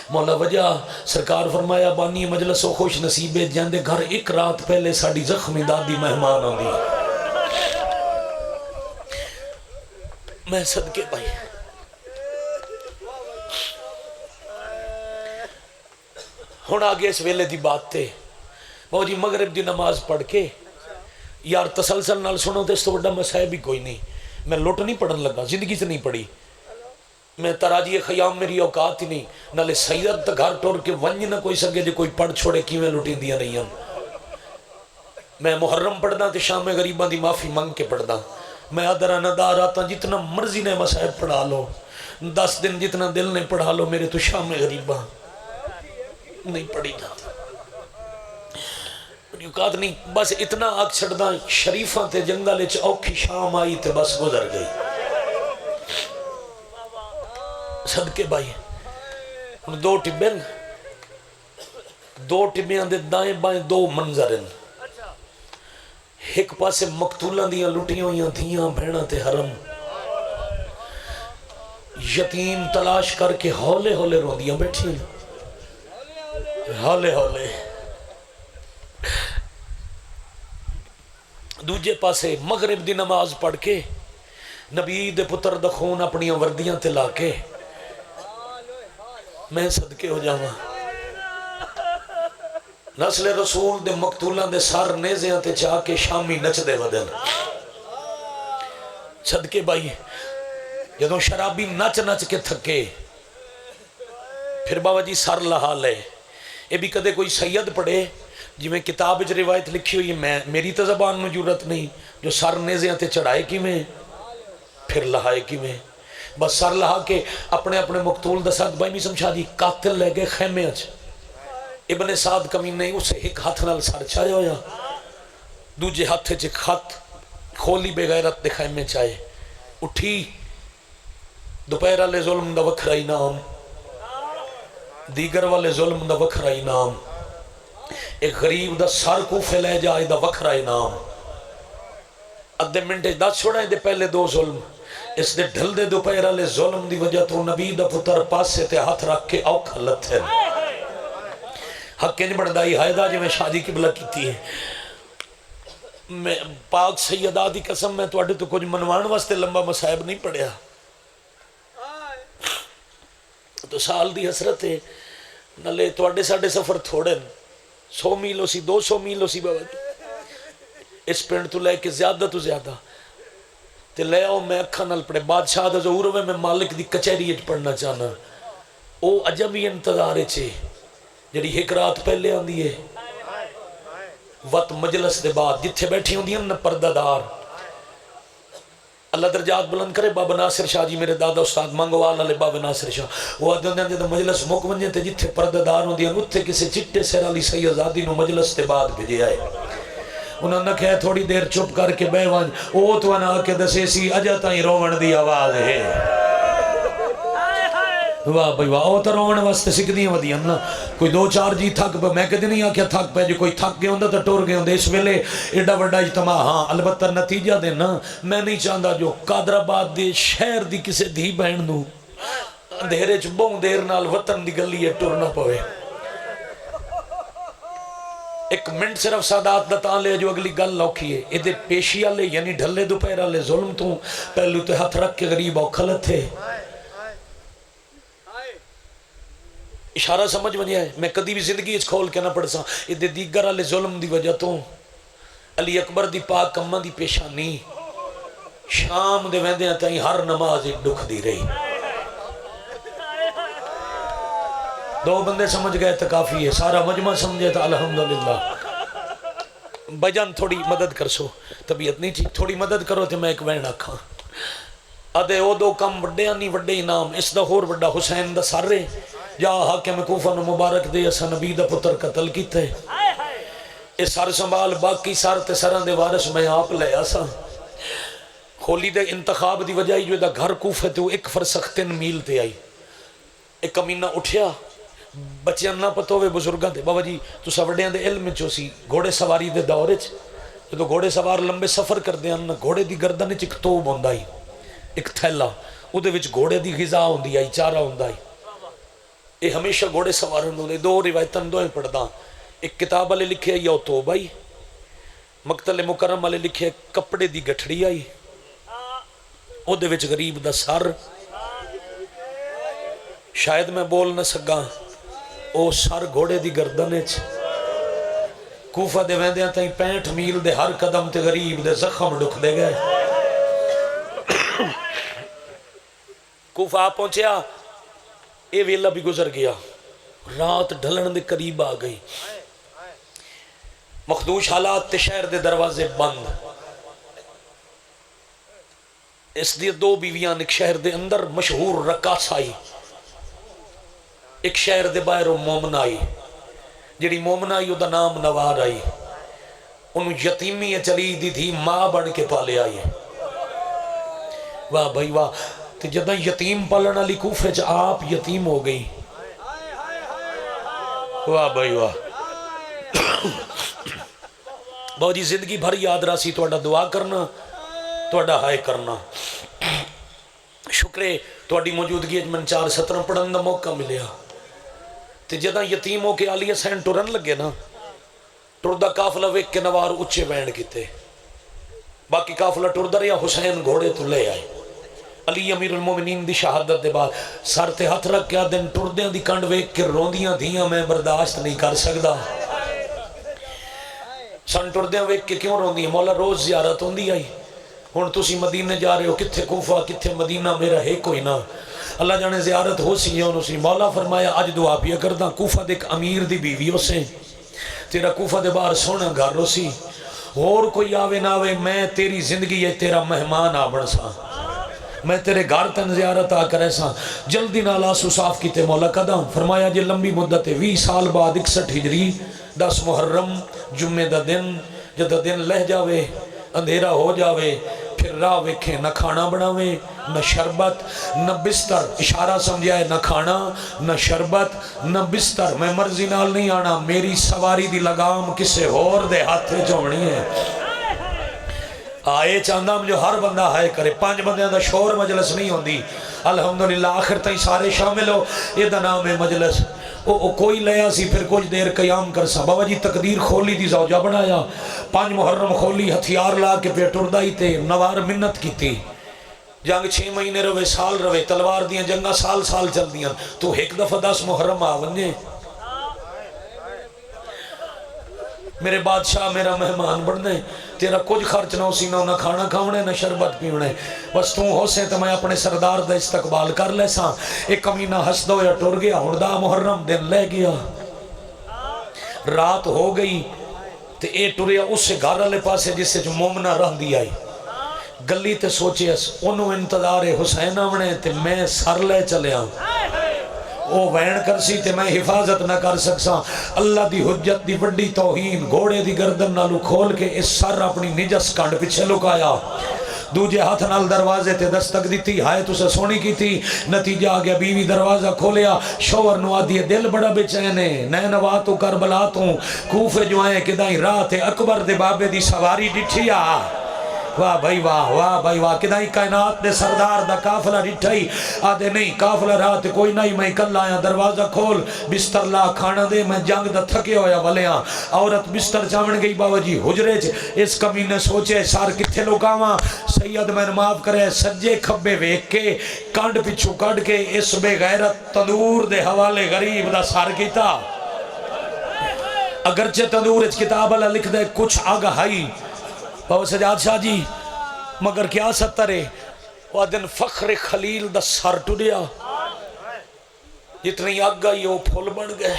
مولا وجہ سرکار فرمایا بانی مجلس و خوش نصیبے جاندے گھر ایک رات پہلے ساڑھی زخمی دادی مہمان ہوندی. میں صدقے بھائی ہون آگے اس ویلے دی بات تے بہو جی مغرب دی نماز پڑھ کے یار تسلسل نال سنو تے اس تو بڑا مسائب بھی کوئی نہیں. میں لوٹ نہیں پڑھن لگا زندگی سے نہیں پڑھی میں تراجی خیام میری اوقات ہی نہیں نالے سید تا گھر ٹور کے ونج نہ کوئی سکے جو کوئی پڑھ چھوڑے کیویں لوٹیں دیا نہیں ہم. میں محرم پڑھنا تے شام غریباں دی معافی منگ کے پڑھنا میں ادرہ ندار آتا جتنا مرضی نے مسائب پڑھا لو 10 دن جتنا دل نے پڑھا لو میرے تو شام غریباں نہیں پڑھی جاتا اوقات نہیں بس اتنا آگ چھڑنا شریفاں تے جنگل چ اوکھی شام آئی تے بس گزر گئی. صدقے بھائی دو ٹبیاں دے دائیں بائیں 2 منظر ہیں ایک پاسے مقتولاں دیاں لٹیاں ہویاں دھیاں بھیڑاں تے حرم یتیم تلاش کر کے ہولے ہولے روندیاں بیٹھی ہولے ہولے. دوجے پاسے مغرب دی نماز پڑھ کے نبی دے پتر دا خون اپنی وردیاں تے لا کے میں صدقے ہو جاواں نسل رسول دے مقتولاں دے سر نیزیاں تے چاہ کے شامی نچ دے ودن. صدقے بھائی جدوں شرابی نچ نچ کے تھکے پھر بابا جی سر لہا لے. یہ بھی کدے کوئی سید پڑھے جی میں کتاب وچ روایت لکھی ہوئی میں میری تو زبان میں جرت نہیں جو سر نیزیاں تے چڑھائے کی میں پھر لہائے کی میں. بس سر لہا کے اپنے اپنے مقتول دا ساتھ بھائی نہیں سمجھا جی قاتل لے گئے خیمے اچ. ابن سعد کمینے اسے ایک ہاتھ نال سر چاہے ہویا دوجے ہاتھ چ خط کھولی بے غیرت دے خیمے چاہے اٹھی دوپہر والے ظلم دا وکھرا انعام دیگر والے ظلم دا وکھرا انعام ایک غریب دا سر کوفے لے جائے دا وکھرا انعام. ادھے منٹے دس چھوڑائیں دے پہلے دو ظلم اس دے ڈھل دے دوپہر والے ظلم دی وجہ تو نبی دا پتر پاسے تے ہاتھ رکھ کے اوکھا لتھے حق نہیں بڑھدائی حیدہ جو میں شادی قبلہ کیتی ہے. میں پاک سیدہ دی قسم میں تو اڈے تو کچھ منوان واسطے لمبا مسائب نہیں پڑھیا تو سال دی حسرت ہے نلے تو اڈے ساڑے سفر تھوڑے 100 میل ہو سی 200 میل ہو سی بابا جی اس پینڈ تو لے کے زیادہ تو زیادہ تے لے آؤ میں اکھا نل پڑے بادشاہ دا ظہور ہوئے میں مالک دی کچہری اچ پڑھنا چاہنا او عجبی انتظار چھے جڑی ایک رات پہلے آن دیئے وقت مجلس دے بعد جتھے بیٹھی ہوں دیئن پردہ دار اللہ درجات بلند کرے بابا ناصر شاہ جی میرے دادا استاد مانگوال علی بابا ناصر شاہ وہ آدھے ہوندے ہیں مجلس مکمنجے تے جتھے پردہ دار ہوں دیئن اتھے کسی چٹے سیر علی سیدزادی نو مجلس دے بعد بھیجے آئے انہوں نے کہا تھوڑی دیر چپ کر کے بے وانج او تو انا کے دسے سی اجا تائیں روون دی آواز ہے واہ بھائی واہ او تو روون واسطے سکھ دیاں ودیاں نا کوئی 2-4 جی تھک پہ میں کہتے نہیں آکھیا تھک پہ جو کوئی تھک گئے ہوندہ تو ٹور گئے ہوندے اس ویلے ایڈا وڈا اجتماع ہاں البتہ نتیجہ دینا میں نہیں چاہتا جو قادر آباد دے شہر دی کسے دھی بہن نو اندھیرے چ بہوں دیر نال وطن دی گلی ہے ٹرنا پوے. ایک منٹ صرف سادات دتان لے جو اگلی گل لوکھی ہے ادھے پیشی آلے یعنی ڈھلے دوپہر آلے ظلم تو پہلو تے ہاتھ رکھ کے غریب اوکھلت تھے. اشارہ سمجھ بنیا ہے میں کدی بھی زندگی اس کھول کے نہ پڑھ سا ادھے دیگر آلے ظلم دی وجہ تو علی اکبر دی پاک کمہ دی پیشانی شام دے ویندے ہیں تائیں ہر نماز ایک دکھ دی رہی. دو بندے سمجھ گئے تو کافی ہے سارا مجمع سمجھے تو الحمدللہ. بجان تھوڑی مدد کر سو طبیعت نہیں ٹھیک تھوڑی مدد کرو تو میں ایک وین آکھاں ادھے او دو کم وڈے آنی وڈے انعام اس دا ہور وڈا حسین دا سر رہے یا حاکم کوفہ نو مبارک دے اسا نبی دا پتر قتل کیتے اس سر سنبھال باقی سر تے سران دے وارث میں آپ لے آسا کھولی دے انتخاب دی وجہ جو دا گھر کوفہ تے ایک فرسخ 3 میل تے آئی. ایک کمینہ اٹھیا بچیاں نہ پتہ ہوئے بزرگاں دے بابا جی تو سوڑیاں دے علم چو سی گھوڑے سواری دے دورے چ تو گھوڑے سوار لمبے سفر کر دے ہیں گھوڑے دی گردن چ ایک توب ہوندہ ہی ایک تھیلا او دے وچ گھوڑے دی غذا ہوندی آئی چارہ ہوندہ ہی یہ ہمیشہ گھوڑے سوار ہوندے 2 روایتاں دوئیں پڑھدا ایک کتاب والے لکھے یا توب آئی مقتل مکرم والے لکھے کپڑے دی گٹھڑی آئی او دے وچ غریب دا سر شاید میں بول نہ سکا او سر گھوڑے دی گردنچ کوفہ دے ویندے ہیں تائیں 65 میل دے ہر قدم تے غریب دے زخم ڈکھ دے گئے. کوفہ آپ پہنچیا اے ویلہ بھی گزر گیا رات ڈھلن دے قریب آ گئی مخدوش حالات تے شہر دے دروازے بند اس دی 2 بیویاں ایک شہر دے اندر مشہور رقاص آئی ایک شہر دے باہر مومن آئی جڑی مومن آئی او دا نام نوار آئی انہوں یتیمی چلی دی تھی ماں بن کے پالے آئی واہ بھائی واہ تے جدہ یتیم پالن علی کوفے چ آپ یتیم ہو گئی واہ بھائی واہ بہت جی زندگی بھر یاد راسی توڑا دعا کرنا توڑا ہائے کرنا شکرے تھوڑی موجودگی میں 4 سطر پڑھن کا موقع ملیا تے جداں یتیم ہو کے علی حسین ٹرن لگے نا، ٹردا قافلہ ویکھ کے نوار اچھے بینڈ کیتے، باقی قافلہ ٹردا رہیا، حسین گھوڑے تو لے آئے۔ علی امیر المومنین دی شہادت دے بعد سر تے ہاتھ رکھ کے دن ٹردیاں دی کنڈ ویکھ کے روندیاں دھیاں میں برداشت نہیں کر سکدا۔ سن ٹردیاں ویکھ کے کیوں روندی؟ مولا روز زیارت ہوندی آئی، ہن تسی مدینے جا رہے ہو، کتھے کوفہ کتھے مدینہ، میرا ہے کوئی نہ، اللہ جانے زیارت ہو سی یا سی۔ مولا فرمایا اج دعا پیا کردا، کوفہ دے ایک امیر دی بیوی ہو سے، تیرا کوفہ دے باہر سونا گھر ہو سی، اور کوئی آوے نہ آوے، میں تیری زندگی ہے تیرا مہمان آ بن سا، میں تیرے گھر تن زیارت آ کرے سا۔ جلدی نال آنسو صاف کیتے مولا قدم، فرمایا جی لمبی مدت 20 سال بعد 61 ہجری 10 محرم جمعے دا دن، جدہ دن لہ جاوے اندھیرا ہو جاوے، پھر راہ ویکھیں نہ کھانا بناوے نہ شربت نہ بستر، اشارہ سمجھائے نہ کھانا نہ شربت نہ بستر، میں مرضی نال نہیں آنا، میری سواری دی لگام کسے اور دے ہاتھے چونی ہے۔ آئے چاندہ جو ہر بندہ ہائے کرے، 5 بندیاں دا شور مجلس نہیں ہوندی، الحمدللہ آخر تائیں سارے شامل ہو، یہ دا نام ہے مجلس۔ کوئی لیا سی پھر کچھ دیر قیام کر سا، بابا جی تقدیر کھولی دی زوجہ بنایا، 5 محرم کھولی ہتھیار لا کے پہ ٹردائی تے نوار منت کی تھی، جنگ 6 مہینے روے سال روے، تلوار دیاں جنگا سال سال چل دیاں، تو ایک دفعہ 10 محرم آونجے، میرے بادشاہ میرا مہمان بڑھنے، تیرا کچھ خرچ نہ اسی نہ کھانا کھاونے نہ شربت پیونے، بس تو ہو سے تو میں اپنے سردار دا استقبال کر لے سا۔ ایک کمینہ ہس دو یا ٹر گیا، ہردہ محرم دن لے گیا، رات ہو گئی تے اے ٹریا اس سے گھر والے پاسے جس سے جو مومنہ رہ دی آئی، گلی تے سوچے اس انہوں انتظار حسین آونے تے میں سر لے چلے آؤں، او وین کر سی تے میں حفاظت نہ کر سکسا، اللہ دی حجت دی بڑی توہین، گھوڑے دی گردن نالو کھول کے اس سر اپنی نجس کانڈ پچھے لکایا، دوجے ہاتھ نال دروازے تے دستک دیتی، ہائے تو سے سونی کی تھی، نتیجہ آگیا بیوی دروازہ کھولیا، شور نوا دیے دل بڑا بچینے، نینوا تو کربلا تو کوفے جو آئیں کدائیں رات اکبر دے بابے دی سواری ڈٹھیا، واہ بھائی واہ، واہ بھائی واہ، کدائی کائنات دے سردار دا کافلہ ڈٹھائی، آدھے نہیں کافلہ رات کوئی نہیں، میں کل آیا، دروازہ کھول، بستر لا کھانا دے، میں جنگ دا تھکے ہویا ولیاں، عورت بستر چاون گئی بابا جی حجرے اس کمینے سوچے سار کتھے لوکاواں، سید میں معاف کرے سجے کھبے ویک کے کانڈ پچھو کڈ کے اس بے غیرت تندور دے حوالے غریب دا سار کیتا، اگرچہ تندور اچ کتاب اللہ لکھ دے کچھ آگاہائی، بابا سجاد شاہ جی مگر کیا ستر ہے، وہ دن فخر خلیل دا سر ٹوڑیا، جتنی آگ گئی وہ پھول بن گئے،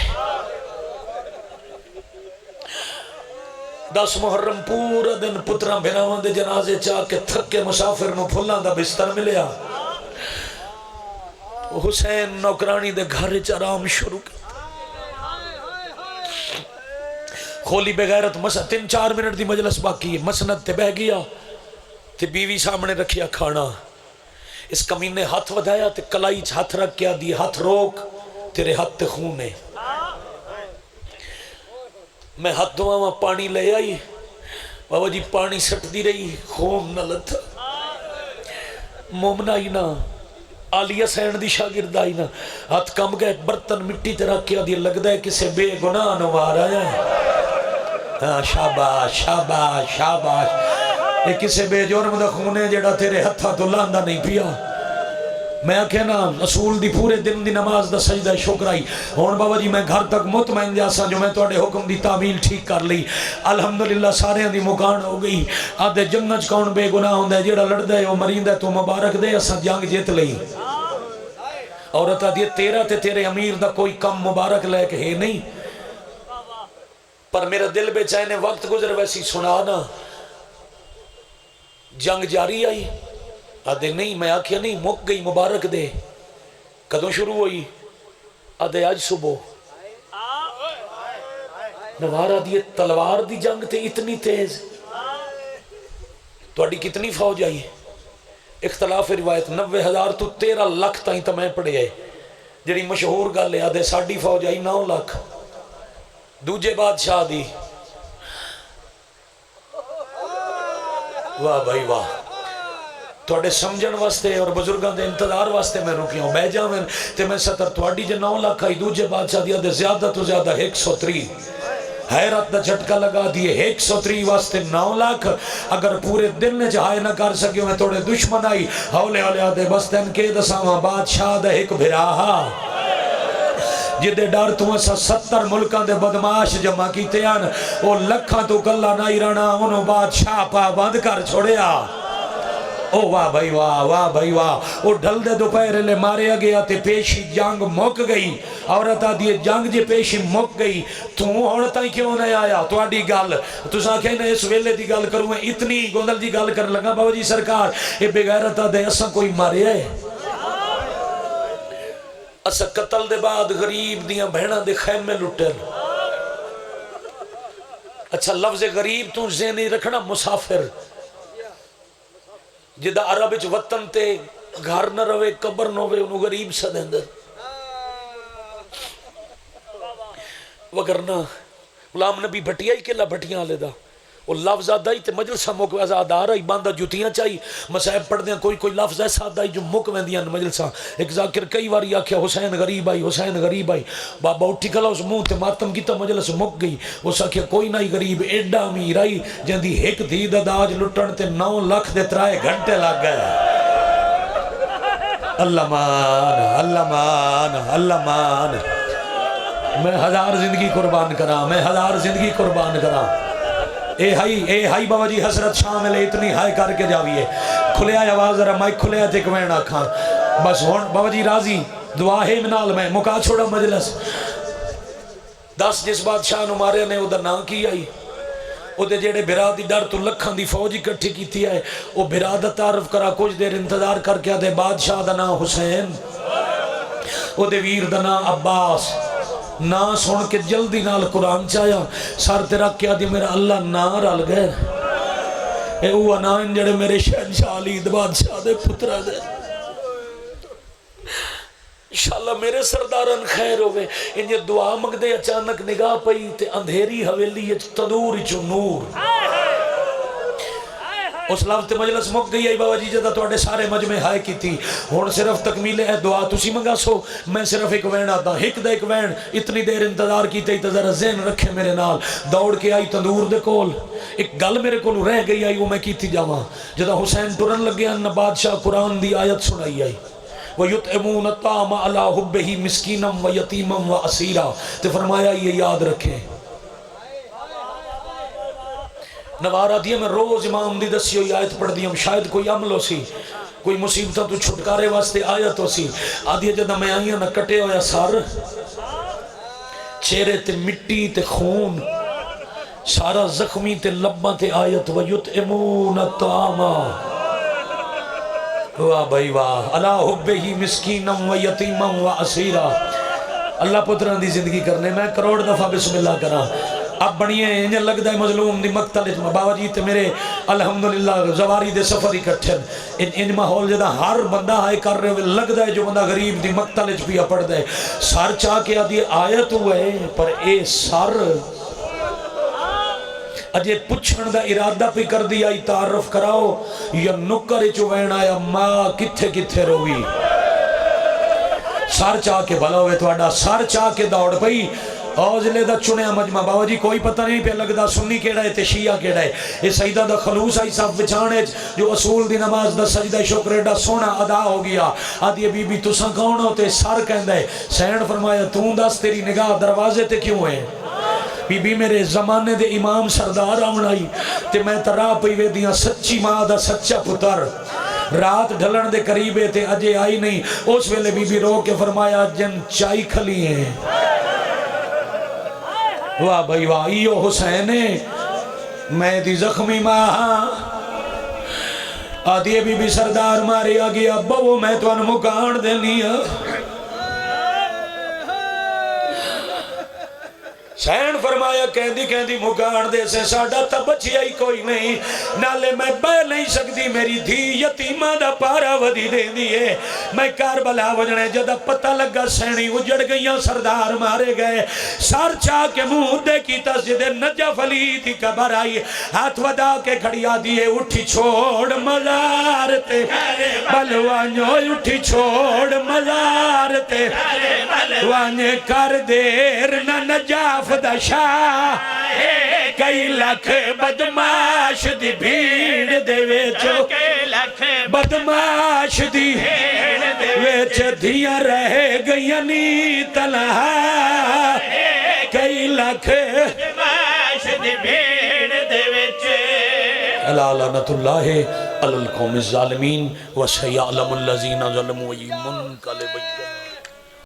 10 محرم پورا دن پتران بھیراوان دے جنازے چاہ کے تھک کے مسافر نو پھولان دا بستر ملیا، حسین نوکرانی دے گھر چرام شروع کی، کھولی بغیرت مسند 3-4 منٹ دی مجلس باقی، مسند تے بہ گیا تے بیوی سامنے رکھیا کھانا، اس کمینے ہاتھ ودھایا تے کلائی ہاتھ رکھ کیا دی، ہاتھ روک تیرے ہاتھ تے خون ہے، میں ہاتھ دعاواں پانی لے آئی، بابا جی پانی سٹ دی رہی، خون نہ لتھا، مومنہ ہی نہ آلیہ سین دی شاگرد آئی نہ، ہاتھ کم گئے برتن مٹی تے رکھ کیا دی، لگ دے کسے بے گناہ نوار آیا ہے، شاباش شاباش شاباش، یہ کسے بے جرم دا خونے جڑا تیرے ہتھا تو لاندہ نہیں پیا، میں کہنا رسول دی پورے دن دی نماز دا سجدہ شکر آئی، ہون بابا جی میں گھر تک مطمئن جاسا جو میں توڑے حکم دی تعمیل ٹھیک کر لی، الحمدللہ سارے دی مکان ہو گئی، آدھے جنگج کون بے گناہ ہوندہ ہے، جڑا لڑ دے وہ مریند ہے تو مبارک دے، اسا جنگ جیت لئی، عورتہ دیئے تیرا تے تیرے امیر دا کوئی کم مبارک لے کے ہے نہیں، پر میرا دل بے چینے وقت گزر ویسی سنانا، جنگ جاری آئی، آدھے نہیں میں آکھیا نہیں مک گئی مبارک دے، کدوں شروع ہوئی، آدھے آج صبح، نوارہ دیئے تلوار دی جنگ تے اتنی تیز، تو اڈی کتنی فوج آئی، اختلاف روایت 90,000 تو 13 لاکھ تائیں تمہیں پڑے آئے، جڑی مشہور گا لے آدھے ساڑھی فوج آئی 9 لاکھ، دوجے بادشاہ دی، واہ بھائی واہ، تھوڑے سمجھن واسطے اور بزرگاں دے انتظار واسطے میں رکیا ہوں بہ جاویں تے میں 70 تواڈی جے 9 لاکھ آئی دوجے بادشاہ دیا دے زیادہ تو زیادہ 130 حیرت دا جھٹکا لگا دیے 130 واسطے 9 لاکھ اگر پورے دن میں جہائے نہ کر سکے میں توڑے دشمن آئی ہولے ہولے آدھے بس تین کے دساواں بادشاہ دا ایک بھراہا جدے ڈار تو ایسا 70 ملکان دے بدماش جمع کیتے ہیں وہ لکھاں تو کلہ نہیں رہنا انہوں بادشاہ پا بند کر چھوڑیا او واہ بھائی واہ بھائی واہ وہ ڈھل دے دوپہر لے ماریا گیا تے پیشی جنگ مک گئی عورتہ دیئے جنگ جے پیشی مک گئی تو ہوتا ہی کیوں نہیں آیا تو آڈی گال تو ساں کہنا اس ویلے دی گال کروں میں اتنی گوندل دی گال کر لگا بابا جی سرکار اے بغیرتہ دے اساں کوئی ماریا ہے اساں قتل دے بعد غریب دیاں بہنہ دے خیم میں لٹن اچھا لفظ غریب تو ذہنی رکھنا مسافر جدہ عرب اچھ وطن تے گھر نہ روے قبر نہ ہوئے انہوں غریب سا دیندر وگرنہ غلام نبی بھٹیا ہی کلا بھٹیاں لے دا وہ لفظ آدھا ہی تے مجلسہ مک ویزاد آ رہا ہی باندھا جوتیاں چاہی مسائب پڑھ دیں کوئی لفظ ایسا آدھا ہی جو مک ویندیاں مجلسہ ایک ذاکر کئی واری آکھیا حسین غریب آئی بابا اٹھی کلا اس منہ تے ماتم کی تا مجلس مک گئی اس آکھیا کوئی نہ غریب ایڈا امیر آئی جن دی ایک دید داج لٹن تے 9 لاکھ دے 3 گھنٹے لگ گئے اللہ مان میں 1000 زندگی قربان کرا میں 1000 زندگی قربان کرا اے ہائی بابا جی حسرت شامل ہے اتنی ہائی کر کے جاویے کھلے آیا آواز ذرا مائک کھلے آیا تک وین آکھاں بس ہون بابا جی راضی دعا ہے منال میں مکا چھوڑا مجلس 10 جس بادشاہ نو مارے نے ادھر نہ کی آئی ادھے جیڑے بھرا دی ڈر تو لکھاں دی فوج اکٹھی کیتی ہے وہ بھرا دا تعارف کرا کچھ دیر انتظار کر کے آدھے بادشاہ دا نا حسین ادھے ویر دا نا عباس نا سن کے جلدی نال قرآن چاہیا سار تیرا کیا دی میرا اللہ نا رل گئے اے اوہ نا ان جڑے میرے شہنشاہ علی بادشاہ دے پترہ دے انشاءاللہ میرے سرداران خیر ہوئے ان یہ دعا مگ دے اچانک نگاہ پئی تے اندھیری حویلی تدور چو نور اس لفظ مجلس مک گئی ہے بابا جی جدہ توڑے سارے مجمع ہائے کی تھی ہون صرف تکمیل ہے دعا تسی منگا سو میں صرف ایک وین آتا ایک وین اتنی دیر انتظار کی تے ذرا ذہن رکھے میرے نال دوڑ کے آئی تندور دے کول ایک گل میرے کول رہ گئی آئی وہ میں کی تھی جاواں جدہ حسین ٹرن لگے ان بادشاہ قرآن دی آیت سنائی آئی وَيُطْعِمُونَ الطَّعَامَ عَلَىٰ حُبِّهِ مِسْكِينًا وَيَتِيمًا وَأَسِيرًا تے فرمایا یہ یاد رکھیں نوارہ دیا میں روز امام دی دسی ہوئی آیت پڑھ دیا شاید کوئی عمل ہو سی کوئی مصیبتہ تو چھٹکارے واسطے آیت ہو سی آدھی جدہ میں آئیاں نہ کٹے ہویا سار چہرے تے مٹی تے خون سارا زخمی تے لباں تے آیت وَيُطْعِمُونَ الطَّعَامَ واہ بھائی واہ عَلَىٰ حُبِّهِ مِسْكِينًا وَيَتِيمًا وَأَسِيرًا اللہ پتران دی زندگی کرنے میں کروڑ دفعہ بسم اللہ کرا اب بڑھئے انجھے لگ دائے مظلوم دی مقتل اجمہ بابا جی تے میرے الحمدللہ زواری دے سفر ہی کٹھن ان ماحول جدہ ہر بندہ آئے کر رہے ہوئے لگ دائے جو بندہ غریب دی مقتل اج پیا پڑھ دائے سار چاہ کے آدھی آیت ہوئے پر اے سار اجے پچھن دا ارادہ پہ کر دیا تعارف کراؤ یا نکر جو وین آیا ماں کتھے روی سار چاہ کے بھلا ہوئے تو آڈا سار چاہ کے دوڑ پئی اوزلے دا چنیا مجمع بابا جی کوئی پتہ نہیں پہ لگ دا سنی کیڑا ہے تے شیعہ کیڑا ہے یہ سجدہ دا خلوص آئی صاحب بچانے جو اصول دی نماز دا سجدہ شکر ایڈا سونا ادا ہو گیا آدھی بی بی تساں کون ہوتے سار کہندہ ہے سین فرمایا توں دس تیری نگاہ دروازے تے کیوں ہے بی بی میرے زمانے دے امام سردار آمنائی تے میں ترا پہوے دیاں سچی ماں دا سچا پتر رات ڈھلن دے قریبے تے اجے آئی نہیں اس ویلے بی بی رو کے فرمایا جن چائی کھلی ہیں واہ بھائی واہ ایو حسین میں دی زخمی ماں آدھی بی بی سردار مارے آگیا بابو میں تو ان مکان دے لیا سین فرمایا کہندی مکان دے سے ساڑا تا بچیا ہی کوئی نہیں نالے میں بہ نہیں سکتی میری دھی یتیمہ دا پارا ودی دے دیئے میں کاربلا وجنے جدہ پتہ لگا سینی اجڑ گئیاں سردار مارے گئے سار چاہ کے مہدے کی تسجد نجف علی تھی کبر آئی ہاتھ ودا کے کھڑیا دیئے اٹھی چھوڑ مزارتے بلوانیو اٹھی چھوڑ مزارتے بلوانے کر دیر نہ نجاف دا شاہ کئی لکھ بدماش دی بھیڑ دے ویچو بدماش دی ویچ دیا رہ گئی نی تنہا کئی لکھ بدماش دی بھیڑ دے ویچ الا لعنت اللہ علی القوم الظالمین وسیعلم الذین ظلموا منقلب